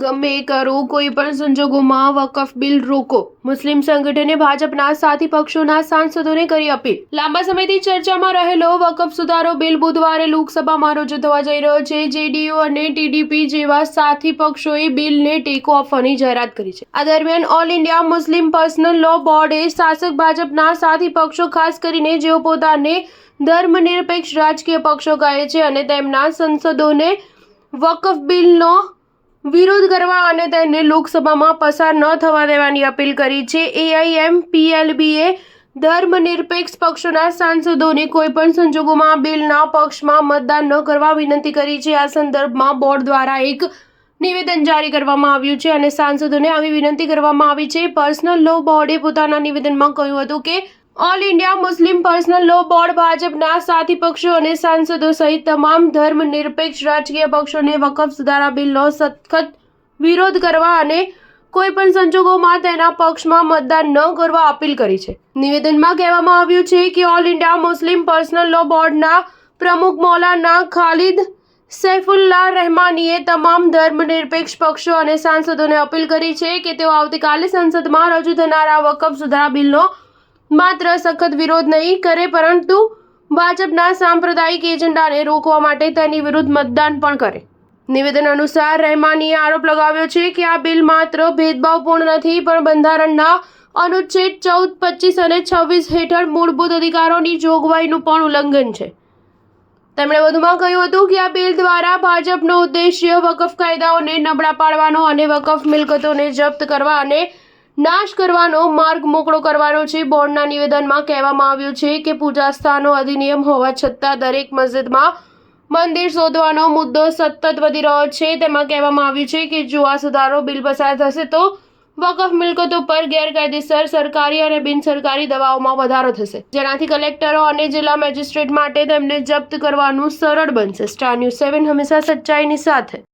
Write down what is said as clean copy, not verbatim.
ગમે એ કરો, કોઈ પણ સંજોગોમાં વકફ બિલ રોકો. મુસ્લિમ સંગઠને ભાજપના સાથી પક્ષોના સાંસદોને કરી અપીલ. લાંબા સમયથી ચર્ચામાં રહેલો વકફ સુધારો બિલ બુધવારે લોકસભામાં રજૂ થવા જઈ રહ્યો છે. જેડીયુ અને ટીડીપી જેવા સાથી પક્ષોએ બિલને ટેકો આપવાની જાહેરાત કરી છે. આ દરમિયાન All India Muslim Personal Law બોર્ડે શાસક ભાજપના સાથી પક્ષો, ખાસ કરીને જેઓ પોતાને ધર્મનિરપેક્ષ રાજકીય પક્ષો કહે છે અને તેમના સંસદોને વકફ બિલનો વિરોધ કરવા અને તેને લોકસભામાં પસાર ન થવા દેવાની અપીલ કરી છે. એઆઈએમપીએલબીએ ધર્મનિરપેક્ષ પક્ષોના સાંસદોને કોઈપણ સંજોગોમાં બિલના પક્ષમાં મતદાન ન કરવા વિનંતી કરી છે. આ સંદર્ભમાં બોર્ડ દ્વારા એક નિવેદન જારી કરવામાં આવ્યું છે અને સાંસદોને આવી વિનંતી કરવામાં આવી છે. પર્સનલ લો બોર્ડે પોતાના નિવેદનમાં કહ્યું હતું કે All India Muslim Personal Law Board ભાજપના સાથી પક્ષો અને સાંસદો સહિત તમામ ધર્મનિરપેક્ષ રાજકીય પક્ષોને વકફ સુધારા બિલનો સખત વિરોધ કરવા અને કોઈપણ સંજોગોમાં તેના પક્ષમાં મતદાન ન કરવા અપીલ કરી છે. નિવેદનમાં કહેવામાં આવ્યું છે કે All India Muslim Personal Law બોર્ડના પ્રમુખ મૌલાના ખાલિદ સૈફુલ્લાહ રહેમાનીએ તમામ ધર્મનિરપેક્ષ પક્ષો અને સાંસદોને અપીલ કરી છે કે તેઓ આવતીકાલે સંસદમાં રજૂ થનારા વકફ સુધારા બિલનો માત્ર સખત વિરોધ નહીં કરે, પરંતુ ભાજપના સાંપ્રદાયિક એજન્ડાને રોકવા માટે તેની વિરુદ્ધ મતદાન પણ કરે. નિવેદન અનુસાર રહેમાનીએ આરોપ લગાવ્યો છે કે આ બિલ માત્ર ભેદભાવપૂર્ણ નથી, પણ બંધારણના અનુચ્છેદ 14, 25 અને 26 હેઠળ મૂળભૂત અધિકારોની જોગવાઈનું પણ ઉલ્લંઘન છે. તેમણે વધુમાં કહ્યું હતું કે આ બિલ દ્વારા ભાજપનો ઉદ્દેશ્ય વકફ કાયદાઓને નબળા પાડવાનો અને વકફ મિલકતોને જપ્ત કરવા અને નાશ કરવાનો માર્ગ મોકળો કરવાનો છે. બોર્ડના નિવેદનમાં કહેવામાં આવ્યું છે કે પૂજા સ્થાનો અધિનિયમ હોવા છતાં દરેક મસ્જિદમાં મંદિર શોધવાનો મુદ્દો સતત વધી રહ્યો છે. તેમાં કહેવામાં આવ્યું છે કે જો આ સુધારો બિલ પસાર થશે તો વકફ મિલકતો પર ગેરકાયદેસર સરકારી અને બિનસરકારી દબાવમાં વધારો થશે, જેનાથી કલેક્ટરો અને જિલ્લા મેજિસ્ટ્રેટ માટે તેમને જપ્ત કરવાનું સરળ બનશે. સ્ટાર ન્યૂઝ 7 હંમેશા સચ્ચાઈની સાથે.